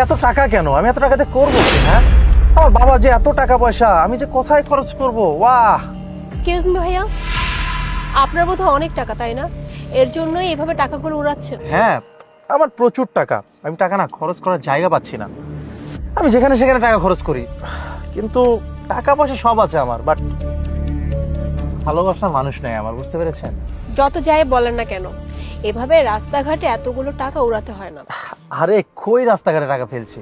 এত টাকা কেন? আমি এত টাকাতে করবো কি? হ্যাঁ, আমার বাবা যে এত টাকা পয়সা, আমি যে কোথায় খরচ করবো? ওয়াহ! এক্সকিউজ মি ভাইয়া, আপনার বোধহয় অনেক টাকা তাই না? এর জন্যই এভাবে টাকাগুলো উড়াচ্ছেন। হ্যাঁ, আমার প্রচুর টাকা। আমি টাকা না খরচ করার জায়গা পাচ্ছি না। আমি যেখানে সেখানে টাকা খরচ করি, কিন্তু টাকা পয়সা সব আছে আমার, বাট ভালোবাসার মানুষ নেই আমার। বুঝতে পেরেছেন? যত যাই বলেন না কেন, এভাবে রাস্তাঘাটে এতগুলো টাকা উড়াতে হয় না। আরে কই রাস্তাঘাটে টাকা ফেলছি?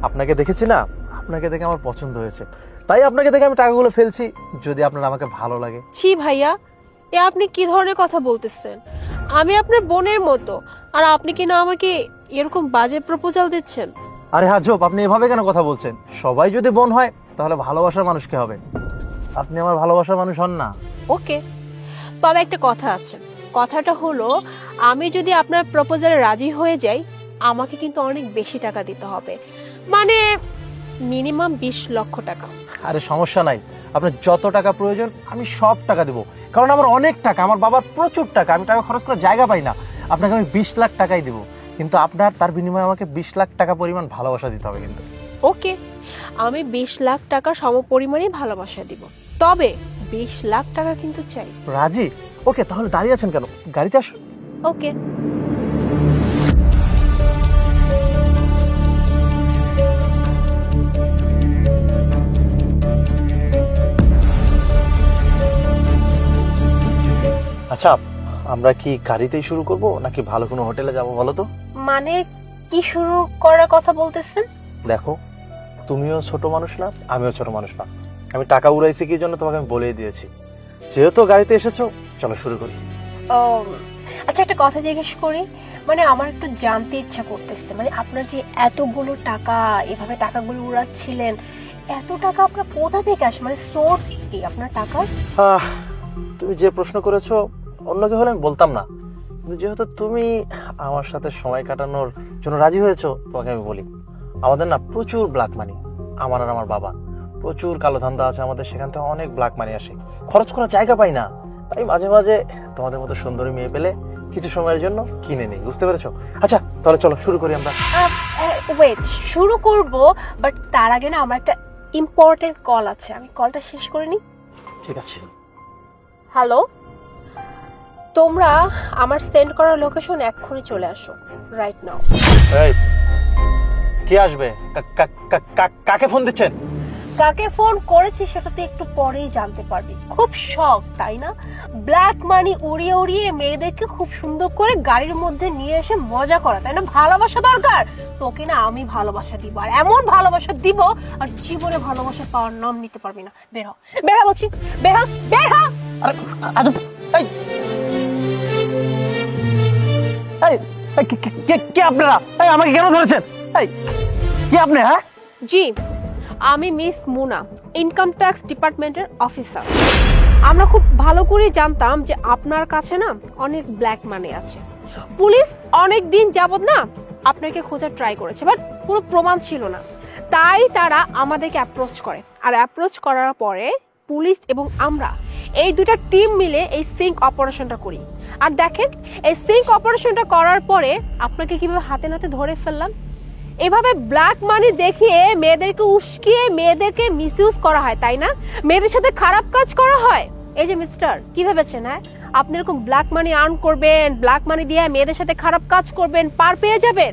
আপনাকে দেখেছি না, আপনাকে দেখে আমার পছন্দ হয়েছে, তাই আপনাকে দেখে আমি টাকাগুলো ফেলছি। যদি আপনার আমাকে ভালো লাগে। ছি ভাইয়া, এ আপনি কি ধরনের কথা বলতেছেন? আমি আপনার বোনের মতো, আর আপনি কি না আমাকে এরকম বাজে প্রপোজাল দিচ্ছেন? আরে হাজব, আপনি এভাবে কেন কথা বলছেন? সবাই যদি বোন হয় তাহলে ভালোবাসার মানুষ কে হবে? আপনি আমার ভালোবাসার মানুষ হন না। ওকে, তবে একটা কথা আছে। কথাটা হলো, আমি যদি আপনার প্রপোজালে রাজি হয়ে যাই, আমাকে কিন্তু অনেক বেশি টাকা দিতে হবে, মানে মিনিমাম 20 লক্ষ টাকা। আরে সমস্যা নাই, আপনার যত টাকা প্রয়োজন আমি সব টাকা দেবো, কারণ আমার অনেক টাকা, আমার বাবার প্রচুর টাকা, আমি টাকা খরচ করার জায়গা পাই না। আপনাকে আমি 20 লাখ টাকাই দেবো, কিন্তু আপনার তার বিনিময়ে আমাকে 20 লাখ টাকা পরিমাণ ভালোবাসা দিতে হবে কিন্তু। ওকে, আমি 20 লাখ টাকা সমপরিমাণে ভালোবাসা দিব, তবে 20 লাখ টাকা কিন্তু চাই। রাজি? ওকে, তাহলে দাঁড়িয়ে আছেন কেন? গাড়িতে আসুন। ওকে। আচ্ছা, আমরা কি গাড়িতেই শুরু করব নাকি ভালো কোনো হোটেলে যাব বলো তো? মানে কি শুরু করার কথা বলতেছেন? দেখো, তুমিও ছোট মানুষ না, আমিও ছোট মানুষ না। আমি টাকা উড়াইছি কি জন্য তোমাকে আমি বলেই দিয়েছি। যেহেতু গাড়িতে এসেছো, চলো শুরু করি। ও আচ্ছা, একটা কথা জিজ্ঞেস করি, মানে আমার একটু জানতে ইচ্ছা করতেছে, মানে আপনার যে এতগুলো টাকা, এভাবে টাকাগুলো উড়াচ্ছিলেন, এত টাকা আপনার কোথা থেকে আসে, মানে সোর্স কি আপনার টাকা? তুমি যে প্রশ্ন করেছো, অন্য কেউ হলে আমি বলতাম না, কিন্তু যেহেতু তুমি আমার সাথে সময় কাটানোর জন্য রাজি হয়েছো, তোমাকে আমি বলি। আমাদের না প্রচুর ব্ল্যাক মানি, আমার আর আমার বাবা প্রচুর কালো ধান্দা আছে আমাদের, সেখান থেকে অনেক ব্ল্যাক মানি আসে, খরচ করার জায়গা পাই না, তাই মাঝে মাঝে তোমাদের মতো সুন্দরী মেয়ে পেলে কিছু সময়ের জন্য কিনে নেই। বুঝতে পেরেছো? আচ্ছা, তাহলে চলো শুরু করি আমরা। ওয়েট, শুরু করব, বাট তার আগে না আমার একটা ইম্পর্টেন্ট কল আছে, আমি কলটা শেষ করে নিই। ঠিক আছে। হ্যালো, তোমরা আমার সেন্ড করা লোকেশন এক্ষুনি চলে আসো, রাইট নাও। এই, কে আসবে? কাকে ফোন দিচ্ছেন? কাকে ফোন করেছি সেটা তো একটু পরেই জানতে পারবি। খুব শখ তাই না? ব্ল্যাক মানি উড়িয়ে উড়িয়ে মেয়েদেরকে খুব সুন্দর করে গাড়ির মধ্যে নিয়ে এসে মজা করা, তাই না? ভালোবাসা দরকার তোকে, না আমি ভালোবাসা দিব, আর এমন ভালোবাসা দিব আর জীবনে ভালোবাসা পাওয়ার নাম নিতে পারবি না। বের হ, বের হ বলছি, বের হ, বের হ। আরে আজব, এই কে আপনারা? এই আমাকে কেন ধরেছেন? এই কি আপনি? হ্যাঁ জি, আমি মিস মুনা, ইনকাম ট্যাক্স ডিপার্টমেন্টের অফিসার। আমরা খুব ভালো করে জানতাম যে আপনার কাছে না অনেক ব্ল্যাক মানি আছে। পুলিশ অনেক দিন যাবত না আপনাকে খোঁজার ট্রাই করেছে, বাট কোনো প্রমাণ ছিল না, তাই তারা আমাদেরকে অ্যাপ্রোচ করে। আর অ্যাপ্রোচ করার পরে পুলিশ এবং আমরা এই দুটা টিম মিলে এই সিঙ্ক অপারেশনটা করি। আর দেখেন, এই সিঙ্ক অপারেশনটা করার পরে আপনাকে কিভাবে হাতে নাতে ধরে ফেললাম। এভাবে ব্ল্যাক মানি দেখিয়ে মেয়েদেরকে উস্কিয়ে মেয়েদেরকে মিসইউজ করা হয়, তাই না? মেয়েদের সাথে খারাপ কাজ করা হয়। এই যে মিস্টার, কি ভেবেছেন হ্যাঁ আপনি এরকম ব্ল্যাক মানি আর্ন করবেন, ব্ল্যাক মানি দিয়ে মেয়েদের সাথে খারাপ কাজ করবেন, পার পেয়ে যাবেন?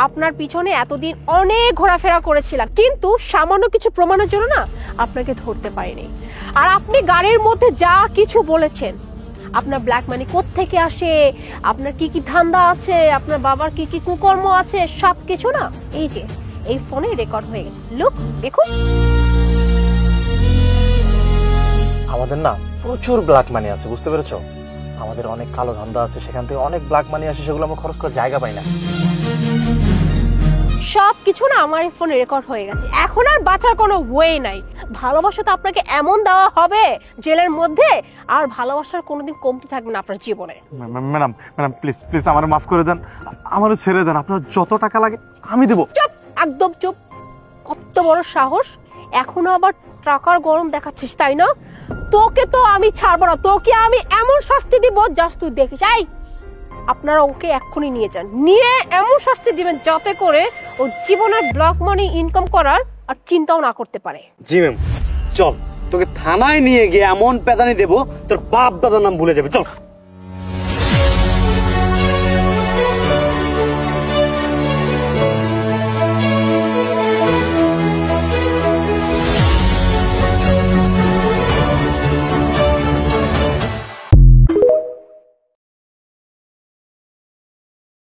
আপনার পিছনে এতদিন অনেক ঘোরাফেরা করেছিলাম, কিন্তু সামান্য কিছু প্রমাণের জন্য না আপনাকে ধরতে পারিনি। আর আপনি গাড়ির মধ্যে যা কিছু বলেছেন, আপনার ব্ল্যাক মানি কোত্থেকে আসে, আপনার কি কি ধান্দা আছে, আপনার বাবার কি কি কুকর্ম আছে, সবকিছু না এই যে এই ফোনে রেকর্ড হয়ে গেছে। লুক, দেখুন। আমাদের না প্রচুর ব্ল্যাক মানি আছে, বুঝতে পেরেছো? আমাদের অনেক কালো ধান্দা আছে, সেখান থেকে অনেক ব্ল্যাক মানি আসে, সেগুলো আমরা খরচ করার জায়গা পাই না। সবকিছু না আমার এই ফোনে রেকর্ড হয়ে গেছে, এখন আর বাঁচার কোনো ওয়ে নাই। ভালোবাসা তো আপনাকে এমন দেওয়া হবে জেলের মধ্যে, আর ভালোবাসার কোনোদিন কমতি থাকবে না আপনার জীবনে। ম্যাডাম ম্যাডাম প্লিজ প্লিজ আমারে মাফ করে দেন, আমারে ছেড়ে দেন, আপনার যত টাকা লাগে আমি দেব। চুপ, একদম চুপ। কত বড় সাহস, এখনো আবার টাকার গরম দেখাচ্ছিস তাই না? তোকে তো আমি ছাড়বো না, তোকে আমি এমন শাস্তি দিব জাস্ট তুই দেখিস। এই আপনারা ওকে এক্ষুনি নিয়ে যান, নিয়ে এমন শাস্তি দিবেন যাতে করে ও জীবনের ব্ল্যাক মানি ইনকাম করার আর চিন্তাও না করতে পারে। জি ম্যাম, চল তোকে থানায় নিয়ে গিয়ে এমন পেদানি দেবো তোর বাপ দাদার নাম ভুলে যাবে, চল।